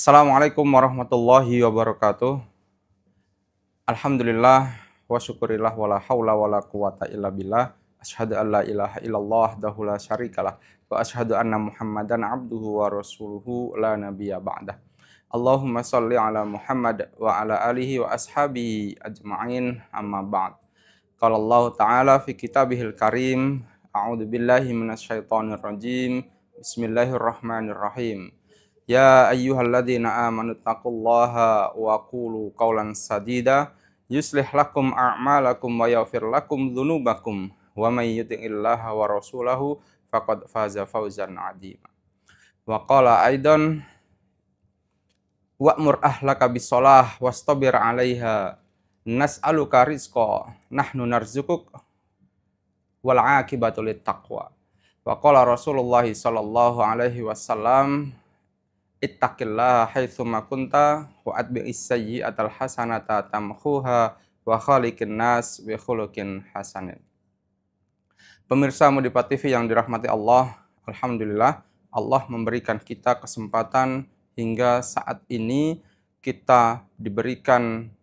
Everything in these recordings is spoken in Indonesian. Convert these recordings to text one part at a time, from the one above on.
Assalamualaikum warahmatullahi wabarakatuh. Alhamdulillah wa syukurillah wa la haula wa la quwata illa billah. Asyhadu an la ilaha illallah wahdahu la syarikalah wa asyhadu anna Muhammadan abduhu wa rasuluhu la nabiyya ba'dah. Allahumma shalli ala Muhammad wa ala alihi wa ashabihi ajma'in, amma ba'd. Qala Allah Ta'ala fi kitabihil karim, a'udzu billahi minasyaitonir rajim. Bismillahirrahmanirrahim. Ya ayyuhalladzina amanu taqullaha wa qulu qawlan sadida yuslih lakum a'malakum wa yaghfir lakum dzunubakum wa may yuti'illaha wa rasulahu faqad faza fawzan 'azima. Wa qala aidan wa'mur ahlaka bis-shalah wastabir 'alaiha nas'aluka rizqa nahnu narzuquk wal 'aqibatu lit-taqwa. Wa qala Rasulullah sallallahu alaihi wasallam ittaqillaha haitsuma kunta wa atbi'is sayyi'atal hasanata tamhuha wa khaliqin nas bi khuluqin hasanin. Pemirsa Mudipa TV yang dirahmati Allah, alhamdulillah Allah memberikan kita kesempatan hingga saat ini kita diberikan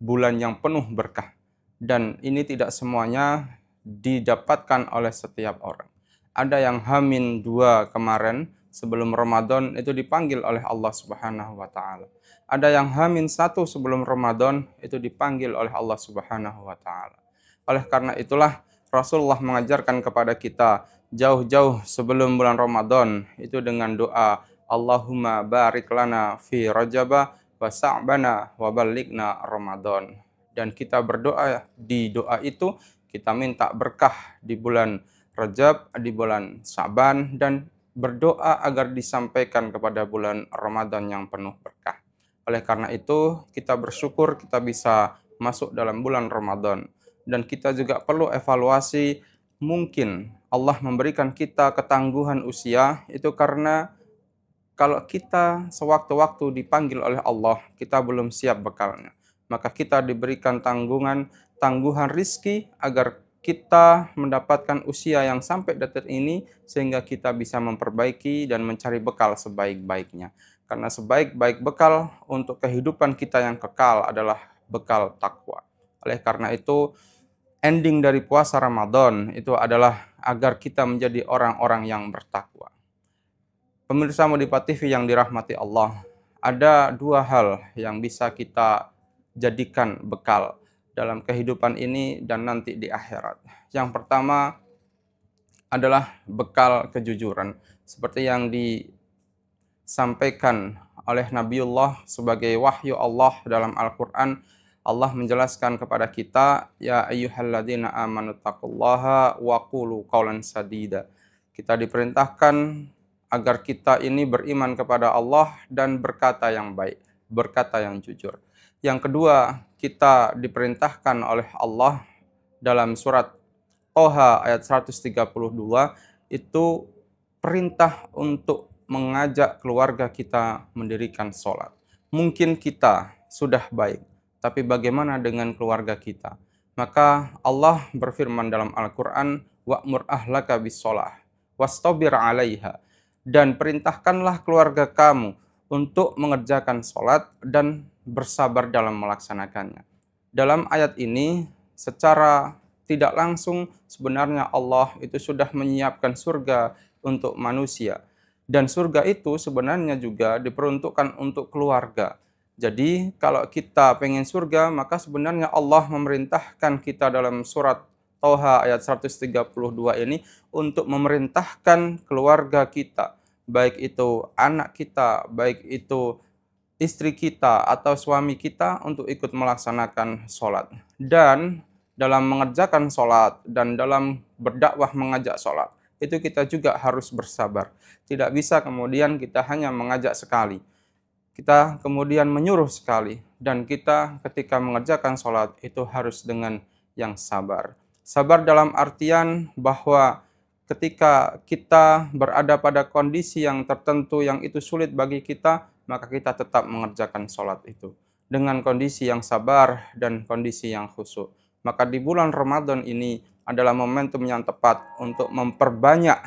bulan yang penuh berkah, dan ini tidak semuanya didapatkan oleh setiap orang. Ada yang H-2 kemarin sebelum Ramadan itu dipanggil oleh Allah Subhanahu wa Ta'ala. Ada yang H-1 sebelum Ramadan itu dipanggil oleh Allah Subhanahu wa Ta'ala. Oleh karena itulah Rasulullah mengajarkan kepada kita jauh-jauh sebelum bulan Ramadan itu dengan doa Allahumma barik lana fi Rajaba wa Sa'bana wa ballighna Ramadan. Dan kita berdoa di doa itu, kita minta berkah di bulan Rajab, di bulan Sa'ban, dan berdoa agar disampaikan kepada bulan Ramadan yang penuh berkah. Oleh karena itu, kita bersyukur kita bisa masuk dalam bulan Ramadan. Dan kita juga perlu evaluasi, mungkin Allah memberikan kita ketangguhan usia, itu karena kalau kita sewaktu-waktu dipanggil oleh Allah, kita belum siap bekalnya. Maka kita diberikan tangguhan rizki agar kita mendapatkan usia yang sampai detik ini sehingga kita bisa memperbaiki dan mencari bekal sebaik-baiknya. Karena sebaik-baik bekal untuk kehidupan kita yang kekal adalah bekal takwa. Oleh karena itu, ending dari puasa Ramadan itu adalah agar kita menjadi orang-orang yang bertakwa. Pemirsa Mudipa TV yang dirahmati Allah, ada dua hal yang bisa kita jadikan bekal dalam kehidupan ini dan nanti di akhirat. Yang pertama adalah bekal kejujuran. Seperti yang disampaikan oleh Nabiullah sebagai wahyu Allah dalam Al-Quran, Allah menjelaskan kepada kita, ya ayyuhalladzina amanu taqullaha wa qulu qawlan sadida. Kita diperintahkan agar kita ini beriman kepada Allah dan berkata yang baik, berkata yang jujur. Yang kedua, kita diperintahkan oleh Allah dalam surat Toha ayat 132, itu perintah untuk mengajak keluarga kita mendirikan sholat. Mungkin kita sudah baik, tapi bagaimana dengan keluarga kita? Maka Allah berfirman dalam Al-Quran, wa'mur ahlaka bis-sholah, wastabir 'alaiha. Dan perintahkanlah keluarga kamu untuk mengerjakan sholat dan bersabar dalam melaksanakannya. Dalam ayat ini, secara tidak langsung sebenarnya Allah itu sudah menyiapkan surga untuk manusia. Dan surga itu sebenarnya juga diperuntukkan untuk keluarga. Jadi kalau kita pengen surga, maka sebenarnya Allah memerintahkan kita dalam surat Toha ayat 132 ini untuk memerintahkan keluarga kita, baik itu anak kita, baik itu istri kita atau suami kita, untuk ikut melaksanakan sholat. Dan dalam mengerjakan sholat dan dalam berdakwah mengajak sholat, itu kita juga harus bersabar. Tidak bisa kemudian kita hanya mengajak sekali, kita kemudian menyuruh sekali, dan kita ketika mengerjakan sholat itu harus dengan yang sabar. Sabar dalam artian bahwa ketika kita berada pada kondisi yang tertentu yang itu sulit bagi kita, maka kita tetap mengerjakan sholat itu dengan kondisi yang sabar dan kondisi yang khusyuk. Maka di bulan Ramadan ini adalah momentum yang tepat untuk memperbanyak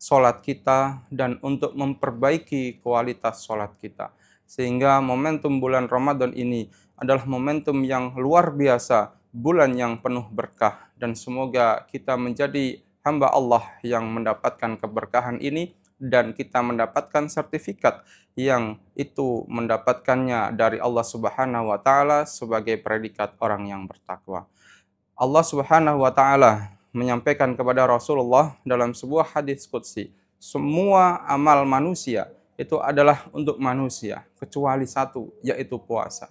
sholat kita dan untuk memperbaiki kualitas sholat kita. Sehingga momentum bulan Ramadan ini adalah momentum yang luar biasa, bulan yang penuh berkah, dan semoga kita menjadi hamba Allah yang mendapatkan keberkahan ini dan kita mendapatkan sertifikat yang itu mendapatkannya dari Allah Subhanahu wa taala sebagai predikat orang yang bertakwa. Allah Subhanahu wa taala menyampaikan kepada Rasulullah dalam sebuah hadis qudsi, semua amal manusia itu adalah untuk manusia kecuali satu, yaitu puasa.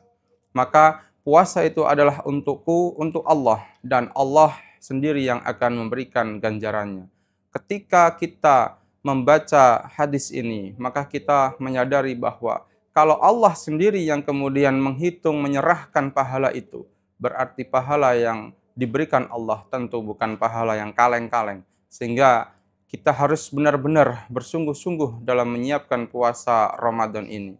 Maka puasa itu adalah untukku, untuk Allah, dan Allah sendiri yang akan memberikan ganjarannya. Ketika kita membaca hadis ini, maka kita menyadari bahwa kalau Allah sendiri yang kemudian menghitung menyerahkan pahala itu, berarti pahala yang diberikan Allah tentu bukan pahala yang kaleng-kaleng. Sehingga kita harus benar-benar bersungguh-sungguh dalam menyiapkan puasa Ramadan ini.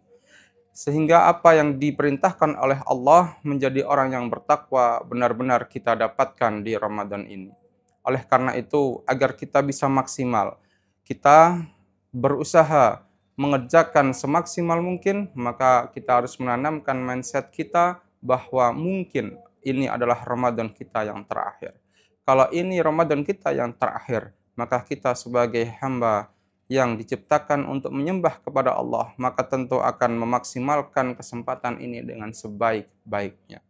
Sehingga apa yang diperintahkan oleh Allah menjadi orang yang bertakwa benar-benar kita dapatkan di Ramadan ini. Oleh karena itu, agar kita bisa maksimal, kita berusaha mengerjakan semaksimal mungkin, maka kita harus menanamkan mindset kita bahwa mungkin ini adalah Ramadan kita yang terakhir. Kalau ini Ramadan kita yang terakhir, maka kita sebagai hamba yang diciptakan untuk menyembah kepada Allah, maka tentu akan memaksimalkan kesempatan ini dengan sebaik-baiknya.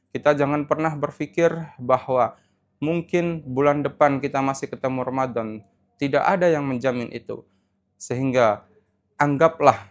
Kita jangan pernah berpikir bahwa mungkin bulan depan kita masih ketemu Ramadan. Tidak ada yang menjamin itu. Sehingga anggaplah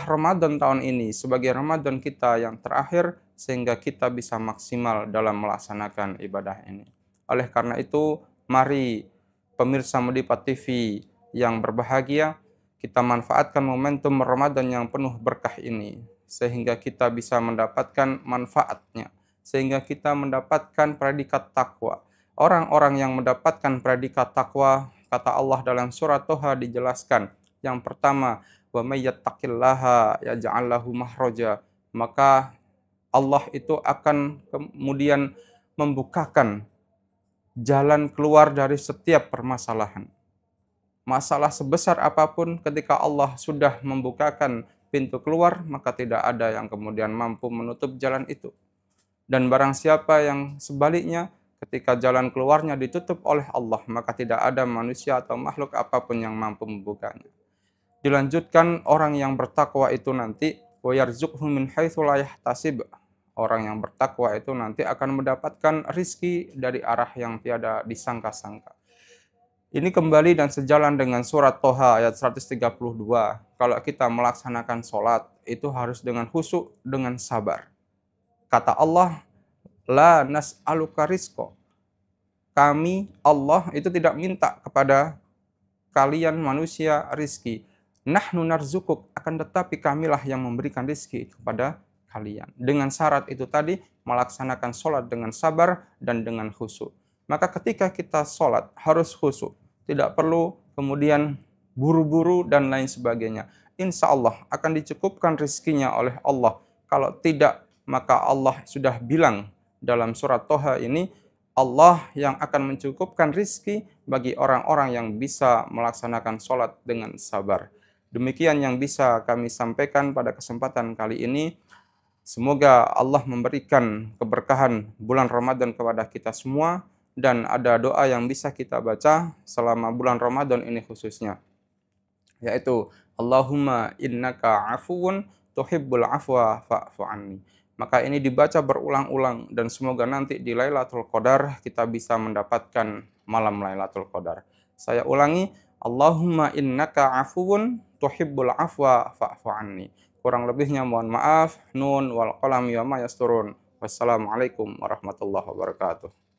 Ramadan tahun ini sebagai Ramadan kita yang terakhir, sehingga kita bisa maksimal dalam melaksanakan ibadah ini. Oleh karena itu, mari pemirsa Modipat TV yang berbahagia, kita manfaatkan momentum Ramadan yang penuh berkah ini, sehingga kita bisa mendapatkan manfaatnya, sehingga kita mendapatkan predikat takwa. Orang-orang yang mendapatkan predikat takwa, kata Allah dalam surat Toha dijelaskan, yang pertama, wa may yattaqillaha yaj'al lahu makhraja, maka Allah itu akan kemudian membukakan jalan keluar dari setiap permasalahan. Masalah sebesar apapun, ketika Allah sudah membukakan pintu keluar, maka tidak ada yang kemudian mampu menutup jalan itu. Dan barang siapa yang sebaliknya, ketika jalan keluarnya ditutup oleh Allah, maka tidak ada manusia atau makhluk apapun yang mampu membukanya. Dilanjutkan, orang yang bertakwa itu nanti wa yarzuqhu min haitsu la yahtasib. Orang yang bertakwa itu nanti akan mendapatkan rizki dari arah yang tiada disangka-sangka. Ini kembali dan sejalan dengan surat Toha ayat 132. Kalau kita melaksanakan sholat, itu harus dengan khusyuk, dengan sabar. Kata Allah, la nas'aluka rizqa. Kami, Allah, itu tidak minta kepada kalian manusia rizki. Nahnu narzukuk, akan tetapi kamilah yang memberikan rizki kepada kalian. Dengan syarat itu tadi, melaksanakan sholat dengan sabar dan dengan khusyuk. Maka ketika kita sholat, harus khusyuk. Tidak perlu kemudian buru-buru dan lain sebagainya. Insya Allah akan dicukupkan rizkinya oleh Allah. Kalau tidak, maka Allah sudah bilang dalam surat Toha ini, Allah yang akan mencukupkan rizki bagi orang-orang yang bisa melaksanakan sholat dengan sabar. Demikian yang bisa kami sampaikan pada kesempatan kali ini. Semoga Allah memberikan keberkahan bulan Ramadan kepada kita semua. Dan ada doa yang bisa kita baca selama bulan Ramadan ini khususnya, yaitu Allahumma innaka afuwun tuhibbul afwa fa'fu anni. Maka ini dibaca berulang-ulang dan semoga nanti di Lailatul Qadar kita bisa mendapatkan malam Lailatul Qadar. Saya ulangi, Allahumma innaka afuwun tuhibbul afwa fa'fu anni. Kurang lebihnya mohon maaf. Nun wal qalam wa ma yasturun. Wassalamualaikum warahmatullahi wabarakatuh.